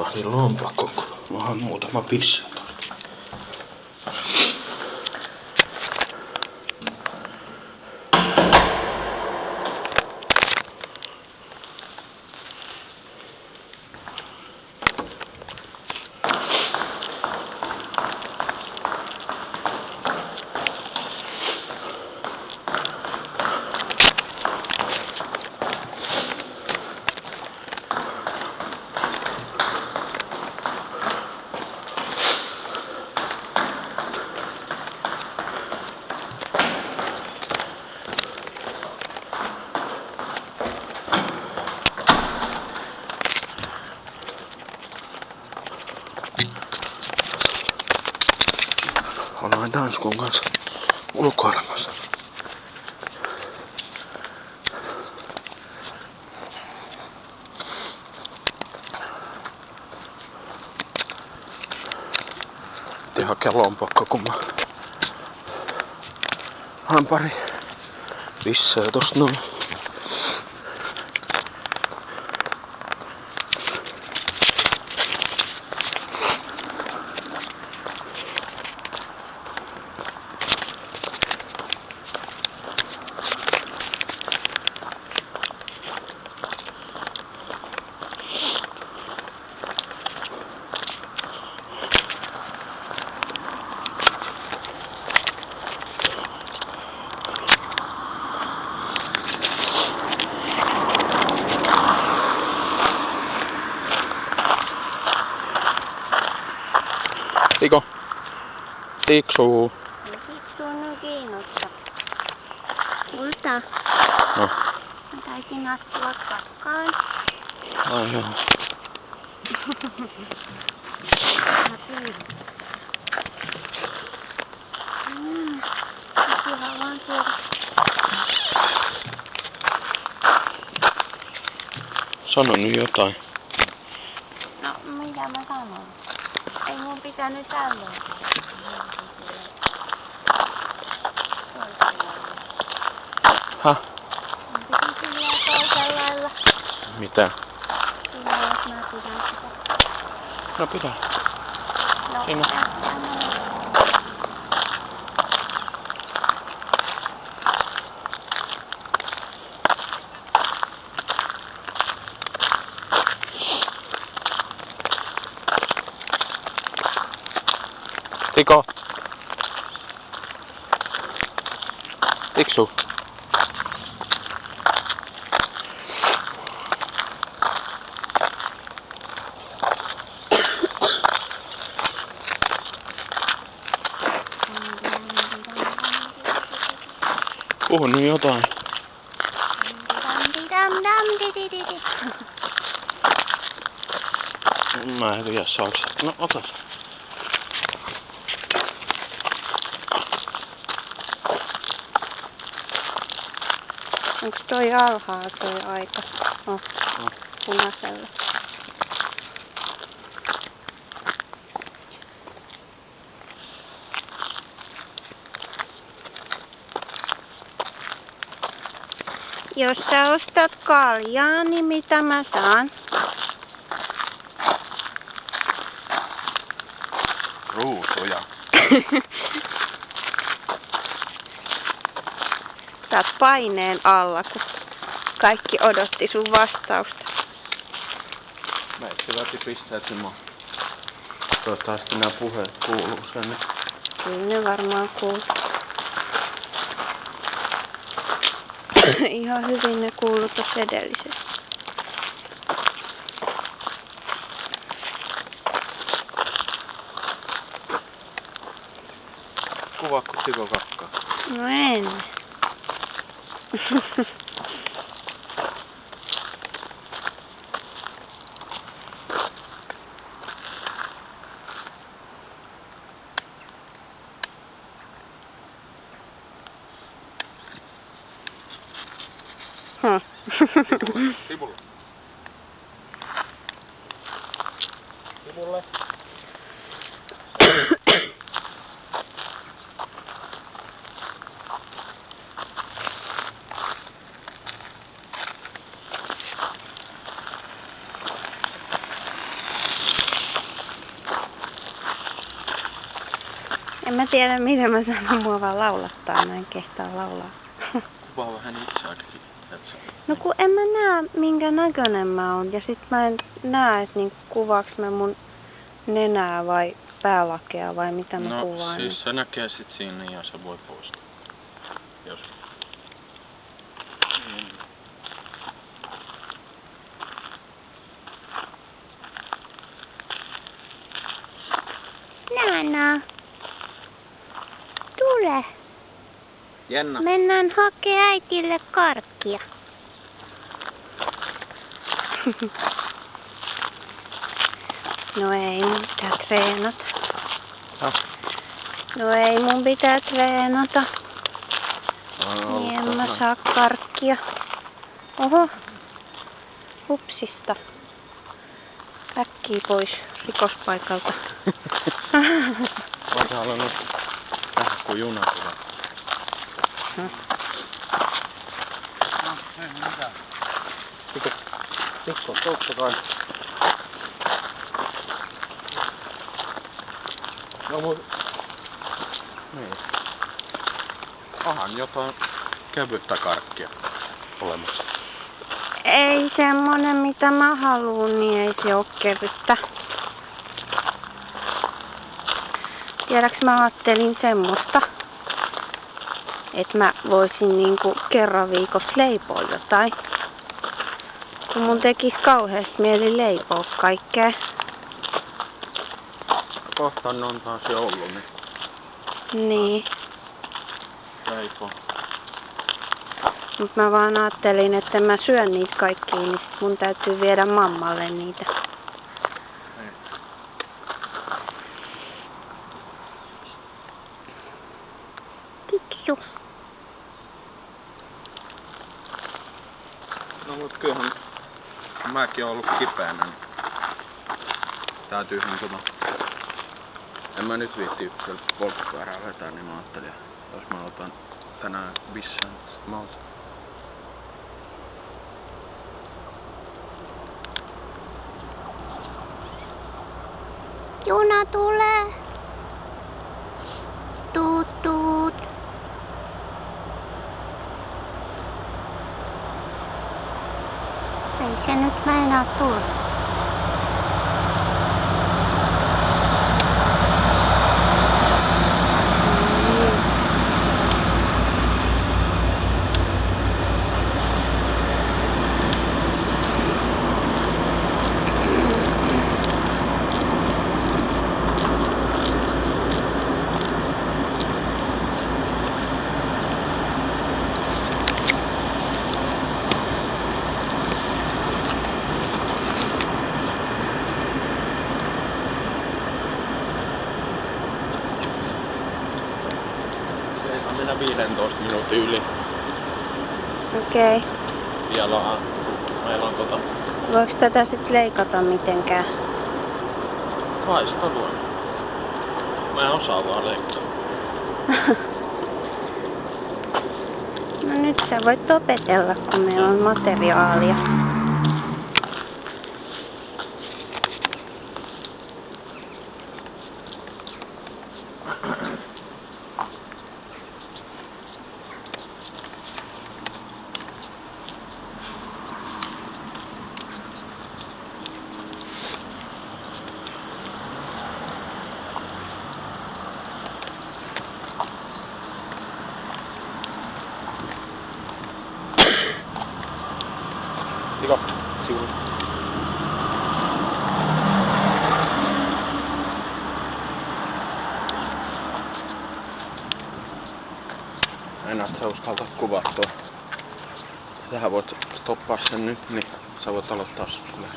Unohdin lompakon, kun vähän muutama pissa. Ollaan Danskun kanssa ulkoilemassa. Piti hakea lompakko, kun mä haen pari pissää tosta noin. Tiko? Tiksuu. Tiksuu on kiinnosta. Kulta. No. Mä taisin astua kakkaan. Ai joo. Ihan vaan suuri. Sano nyt jotain. No, mitä mä sanon? Ei mun pitänyt sanoa. Häh? Mun piti sillä toisella lailla. Mitä? Sillä jos mä pidän sitä. No pidä. No, Siinä. Tiko? Tiksu? Puhu nyt jotain. Mä en tiedä saaks. No ota. Onks toi alhaalla toi aika? Oh, punaisella. Jos sä ostat kaljaa, niin mitä mä saan? Ruusuja. Sä oot paineen alla, kun kaikki odotti sun vastausta. Mä etsin läpi pisteet, niin toivottavasti nämä puheet kuuluu sen. Kyllä ne varmaan kuuluu. Ihan hyvin ne kuuluu tuossa edellisessä. Kuvaatko Tiko kakkaa? No en. Sivulle. Sivulle. tiedä, miten mä sanon mua vaan laulattaa. Mä en kehtaa laulaa. Kuvaa vähän itseäkin. No kun en mä näe, minkä näköinen mä oon. Ja sit mä en näe, että niinku kuvaaks mä mun nenää vai päälakea vai mitä mä kuvaan. No siis se näkee sit siinä ja se voi poistaa. Jos. Nana. Tule. Jenna. Mennään hakee äitille karkkia. No ei mun pitää treenata. No ei mun pitää treenata. Niin en mä saa karkkia. Oho. Hupsista. Äkkiä pois rikospaikalta. Oot halunnut nähdä kun juna tulee. No ei mitään. Mikko, totta kai. No mut... Niin. Onhan jotain kevyttä karkkia olemassa. Ei semmonen mitä mä haluun, niin ei se oo kevyttä. Tiedäks mä ajattelin semmoista, että mä voisin niinku kerran viikossa leipoa jotain. Kun mun tekis kauheasti mieli leipoa kaikkea. Kohta on taas joulu, niin... Niin. Leipo. Mut mä vaan ajattelin, että en mä syön niitä kaikkia, niin sit mun täytyy viedä mammalle niitä. Niin. Kiksu. No mut kyllähän mäkin oon ollut kipeänä, niin täytyyhän en mä nyt viitti ykköllä polkupyörää vetää, niin mä ajattelin, jos mä otan tänään bissään, sit mä otan. Juna tulee. Tuut tuut. Ei se nyt meinaa tulla. Mennä 15 minuutin yli. Okei. Okay. Meillä on Voiko tätä sit leikata mitenkään? kai sitä voi. Mä en osaa vaan leikata. No nyt sä voit opetella, kun meillä on materiaalia. Niko, sivuun. Aina et sä uskalta kuvaa tuo. Sähän voit stoppaa sen nyt, niin sä voit aloittaa sulle.